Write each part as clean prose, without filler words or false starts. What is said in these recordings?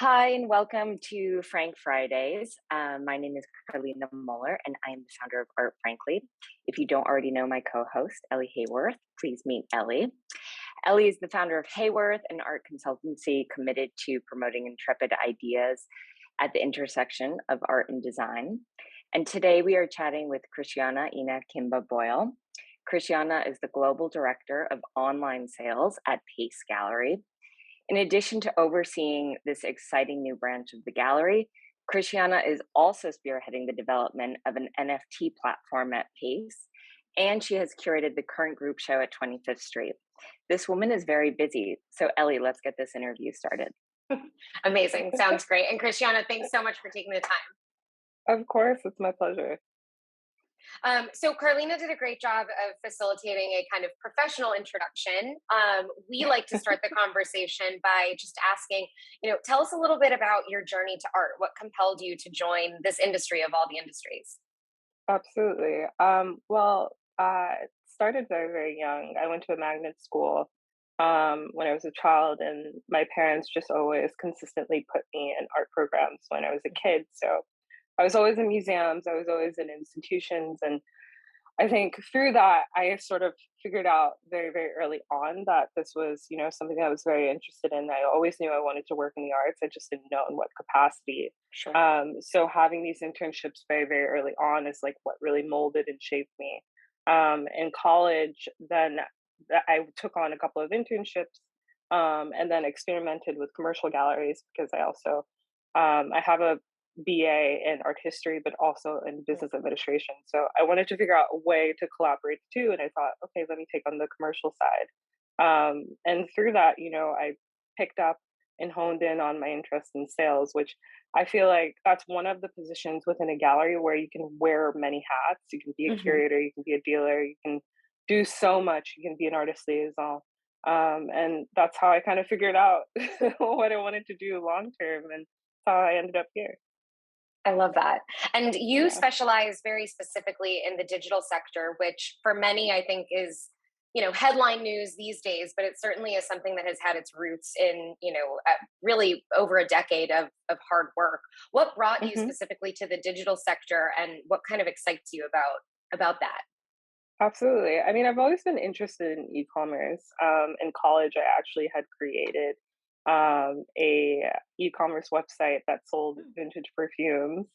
Hi, and welcome to Frank Fridays. My name is Karline Moeller, and I am the founder of Art Frankly. If you don't already know my co host, Ellie Hayworth, please meet Ellie. Ellie is the founder of Hayworth, an art consultancy committed to promoting intrepid ideas at the intersection of art and design. And today we are chatting with Christiana Ine-Kimba Boyle. Christiana is the global director of online sales at Pace Gallery. In addition to overseeing this exciting new branch of the gallery, Christiana is also spearheading the development of an NFT platform at Pace, and she has curated the current group show at 25th Street. This woman is very busy. So, Ellie, let's get this interview started. Amazing. Sounds great. And Christiana, thanks so much for taking the time. Of course, it's my pleasure. So Carlina did a great job of facilitating a kind of professional introduction. We like to start the conversation by just asking, tell us a little bit about your journey to art. What compelled you to join this industry of all the industries? Absolutely. It started very, very young. I went to a magnet school when I was a child, and my parents just always consistently put me in art programs when I was a kid. So I was always in museums, I was always in institutions. And I think through that, I sort of figured out very, very early on that this was, something I was very interested in. I always knew I wanted to work in the arts. I just didn't know in what capacity. Sure. So having these internships very, very early on is like what really molded and shaped me. In college, then I took on a couple of internships and then experimented with commercial galleries because I have a BA in art history, but also in business administration. So I wanted to figure out a way to collaborate too. And I thought, okay, let me take on the commercial side. And through that, I picked up and honed in on my interest in sales, which I feel like that's one of the positions within a gallery where you can wear many hats. You can be a curator, you can be a dealer, you can do so much. You can be an artist liaison. And that's how I kind of figured out what I wanted to do long term. And how I ended up here. I love that. And you Yeah. specialize very specifically in the digital sector, which for many, I think is, headline news these days, but it certainly is something that has had its roots in, really over a decade of hard work. What brought you hmm specifically to the digital sector, and what kind of excites you about that? Absolutely. I mean, I've always been interested in e-commerce. In college, I actually had created a e-commerce website that sold vintage perfumes.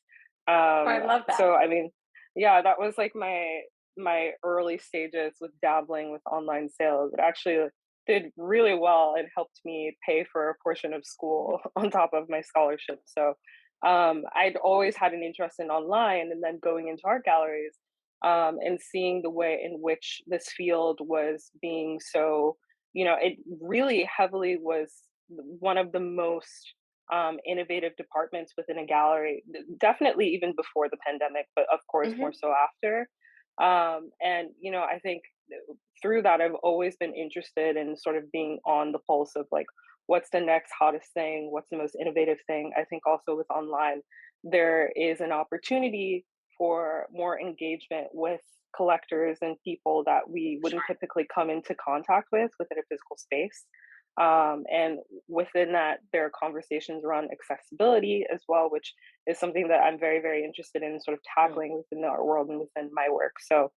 Oh, I love that. So I mean, yeah, that was like my early stages with dabbling with online sales. It actually did really well and helped me pay for a portion of school on top of my scholarship. So I'd always had an interest in online, and then going into art galleries and seeing the way in which this field was being so, it really heavily was one of the most innovative departments within a gallery, definitely even before the pandemic, but of course more hmm so after. I think through that, I've always been interested in sort of being on the pulse of like, what's the next hottest thing? What's the most innovative thing? I think also with online, there is an opportunity for more engagement with collectors and people that we wouldn't Sure. typically come into contact with within a physical space. And within that, there are conversations around accessibility as well, which is something that I'm very, very interested in sort of tackling within the art world and within my work. So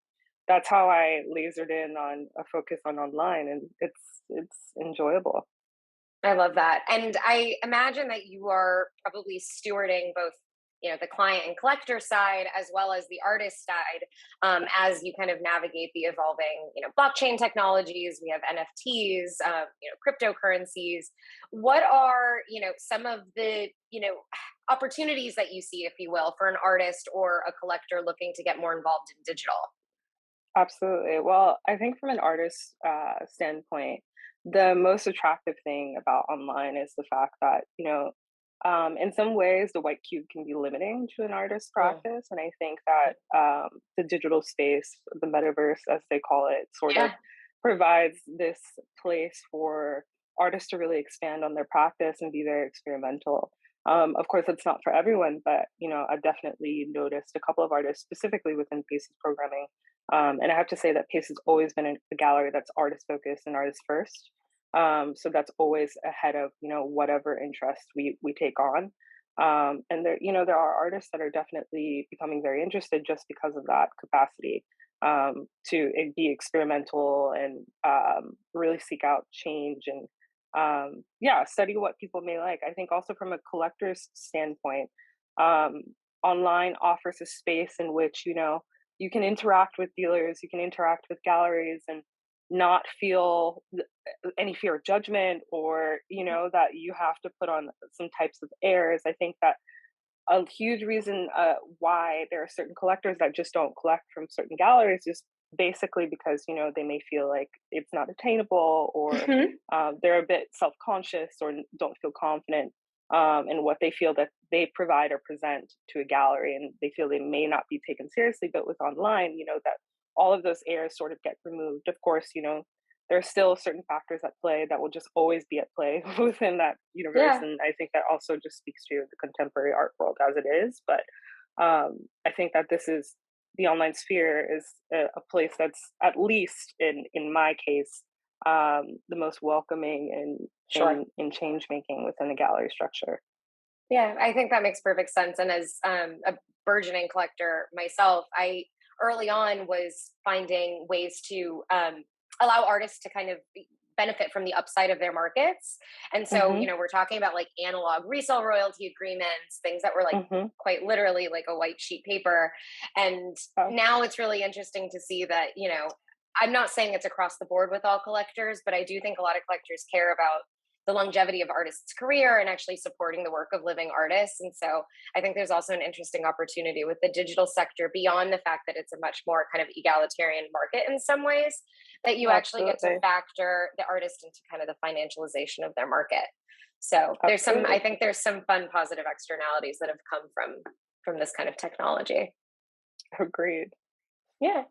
that's how I lasered in on a focus on online, and it's enjoyable. I love that. And I imagine that you are probably stewarding both, the client and collector side as well as the artist side, as you kind of navigate the evolving, blockchain technologies. We have NFTs, cryptocurrencies. What are, some of the, opportunities that you see, if you will, for an artist or a collector looking to get more involved in digital? Absolutely. Well, I think from an artist standpoint, the most attractive thing about online is the fact that, in some ways, the white cube can be limiting to an artist's Mm. practice. And I think that the digital space, the metaverse, as they call it, sort of Yeah. provides this place for artists to really expand on their practice and be very experimental. Of course, it's not for everyone, but I've definitely noticed a couple of artists, specifically within Pace's programming. And I have to say that Pace has always been a gallery that's artist focused and artist first. So that's always ahead of, whatever interest we take on. And there are artists that are definitely becoming very interested just because of that capacity, to be experimental and really seek out change and yeah, study what people may like. I think also from a collector's standpoint, um, online offers a space in which you can interact with dealers, you can interact with galleries, and not feel any fear of judgment, or that you have to put on some types of airs. I think that a huge reason why there are certain collectors that just don't collect from certain galleries is basically because they may feel like it's not attainable, or Mhm. they're a bit self-conscious, or don't feel confident in what they feel that they provide or present to a gallery, and they feel they may not be taken seriously. But with online, that all of those airs sort of get removed. Of course, there are still certain factors at play that will just always be at play within that universe. Yeah. And I think that also just speaks to the contemporary art world as it is. But I think that the online sphere is a place that's, at least in my case, the most welcoming Sure. in change making within the gallery structure. Yeah, I think that makes perfect sense. And as a burgeoning collector myself, I early on was finding ways to allow artists to kind of benefit from the upside of their markets. And so, Hmm. we're talking about like analog resale royalty agreements, things that were like Hmm. quite literally like a white sheet paper. And now it's really interesting to see that, I'm not saying it's across the board with all collectors, but I do think a lot of collectors care about the longevity of artists' career and actually supporting the work of living artists. And so I think there's also an interesting opportunity with the digital sector beyond the fact that it's a much more kind of egalitarian market in some ways, that you actually get to Absolutely. factor the artist into kind of the financialization of their market. So I Absolutely. think there's some fun positive externalities that have come from this kind of technology. Agreed. Yeah.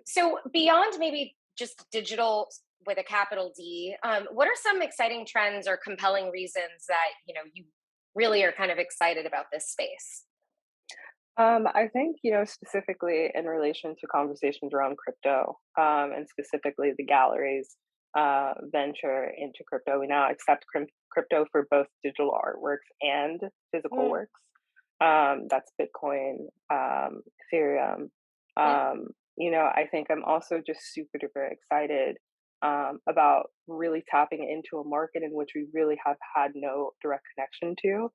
So beyond maybe just digital with a capital D, what are some exciting trends or compelling reasons that you really are kind of excited about this space? I think, specifically in relation to conversations around crypto, and specifically the galleries venture into crypto. We now accept crypto for both digital artworks and physical Mm, works. That's Bitcoin, Ethereum. yeah. I think I'm also just super duper excited about really tapping into a market in which we really have had no direct connection to.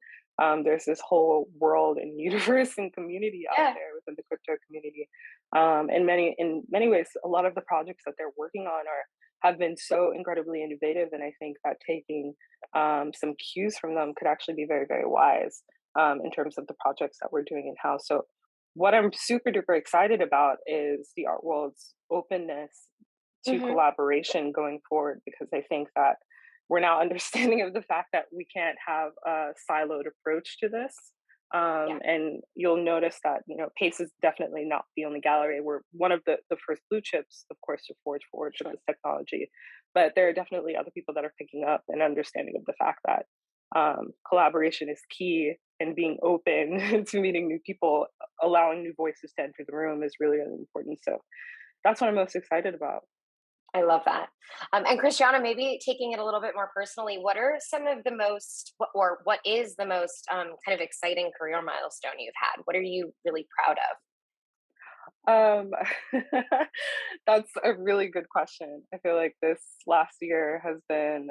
There's this whole world and universe and community out Yeah. there within the crypto community. In many ways, a lot of the projects that they're working on are have been so incredibly innovative, and I think that taking some cues from them could actually be very, very wise in terms of the projects that we're doing in house. So, what I'm super duper excited about is the art world's openness to Hmm. collaboration going forward, because I think that we're now understanding of the fact that we can't have a siloed approach to this. Yeah. And you'll notice that Pace is definitely not the only gallery. We're one of the first blue chips, of course, to forge forward with Sure. this technology, but there are definitely other people that are picking up and understanding of the fact that collaboration is key, and being open to meeting new people, allowing new voices to enter the room is really, really important. So that's what I'm most excited about. I love that. And Christiana, maybe taking it a little bit more personally, what are some of the or what is the most kind of exciting career milestone you've had? What are you really proud of? Um, that's a really good question. I feel like this last year has been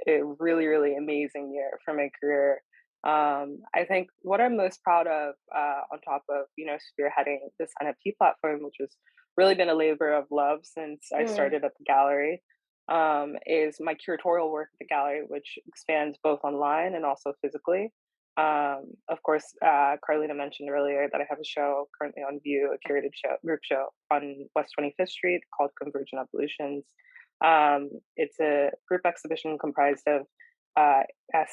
a really, really amazing year for my career. I think what I'm most proud of, on top of spearheading this NFT platform, which has really been a labor of love since I Mm, started at the gallery, is my curatorial work at the gallery, which expands both online and also physically. Of course, Carlina mentioned earlier that I have a show currently on View, a curated group show on West 25th Street called Convergent Evolutions. It's a group exhibition comprised of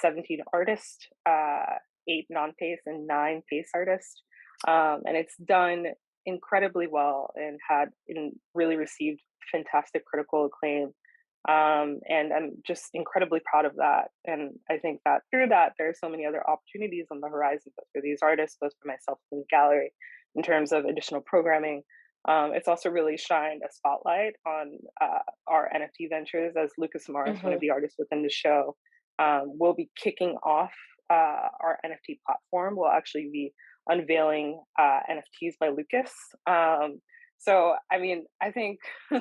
17 artists, 8 non-pace and 9 pace artists. And it's done incredibly well and really received fantastic critical acclaim, and I'm just incredibly proud of that. And I think that through that, there are so many other opportunities on the horizon, both for these artists, both for myself and the gallery, in terms of additional programming. It's also really shined a spotlight on our NFT ventures, as Lucas Mars, one of Mm-hmm. the artists within the show, will be kicking off our NFT platform. We'll actually be unveiling NFTs by Lucas. So, I mean, I think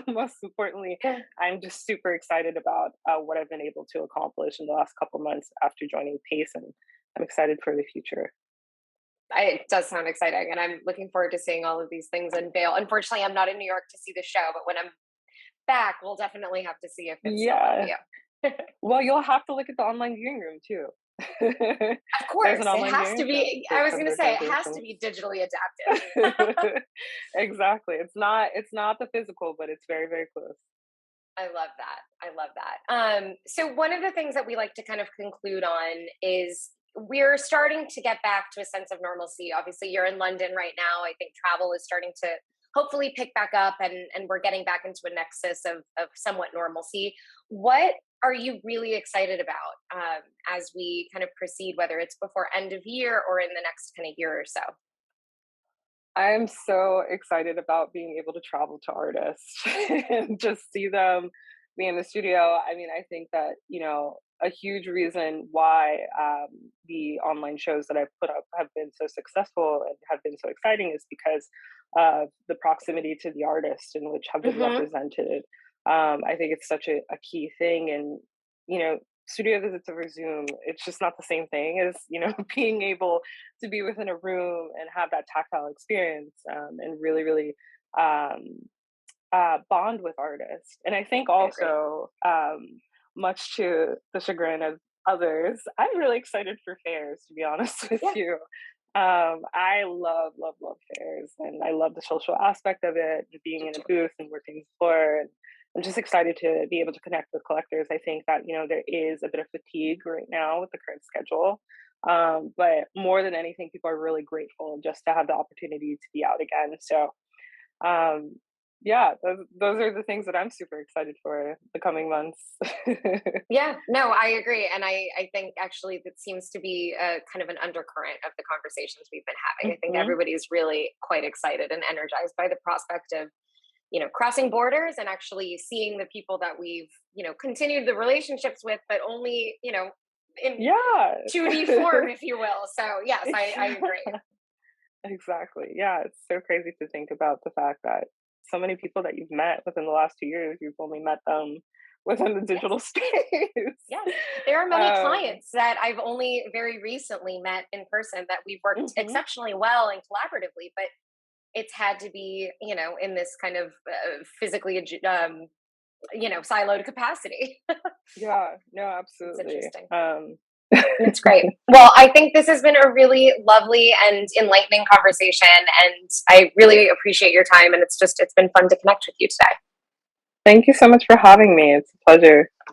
most importantly, Yeah. I'm just super excited about what I've been able to accomplish in the last couple months after joining Pace, and I'm excited for the future. It does sound exciting, and I'm looking forward to seeing all of these things unveil. Unfortunately, I'm not in New York to see the show, but when I'm back, we'll definitely have to see if it's still up. Yeah. Yeah. Well, you'll have to look at the online viewing room too. Of There's an course, it online has viewing to room be. for I was some going of to the say it has to transitions. be digitally adapted. Exactly. It's not the physical, but it's very, very close. I love that. I love that. So one of the things that we like to kind of conclude on is we're starting to get back to a sense of normalcy. Obviously, you're in London right now. I think travel is starting to hopefully pick back up, and we're getting back into a nexus of somewhat normalcy. What are you really excited about as we kind of proceed, whether it's before end of year or in the next kind of year or so? I'm so excited about being able to travel to artists and just see them be in the studio. I mean, I think that, a huge reason why the online shows that I've put up have been so successful and have been so exciting is because of the proximity to the artists in which have been Mm-hmm. represented. I think it's such a key thing. And, studio visits over Zoom, it's just not the same thing as, being able to be within a room and have that tactile experience, and really, really um, bond with artists. And I think I agree. also, much to the chagrin of others, I'm really excited for fairs, to be honest with Yeah. you. I love, love, love fairs, and I love the social aspect of it, and being in a booth and working the floor. And I'm just excited to be able to connect with collectors. I think that, there is a bit of fatigue right now with the current schedule. But more than anything, people are really grateful just to have the opportunity to be out again. So, um, yeah, those are the things that I'm super excited for the coming months. Yeah, no, I agree. And I think actually that seems to be a kind of an undercurrent of the conversations we've been having. I think Hmm. everybody's really quite excited and energized by the prospect of, crossing borders and actually seeing the people that we've, continued the relationships with, but only, in Yeah. 2D form, if you will. So yes, I agree. Yeah, exactly. Yeah, it's so crazy to think about the fact that so many people that you've met within the last 2 years, you've only met them within the Yes. digital space. Yes. There are many um, clients that I've only very recently met in person that we've worked mhm. exceptionally well and collaboratively, but it's had to be, in this kind of physically, siloed capacity. Yeah, no, It's absolutely. interesting. Um, It's great. Well, I think this has been a really lovely and enlightening conversation, and I really appreciate your time. And it's been fun to connect with you today. Thank you so much for having me. It's a pleasure.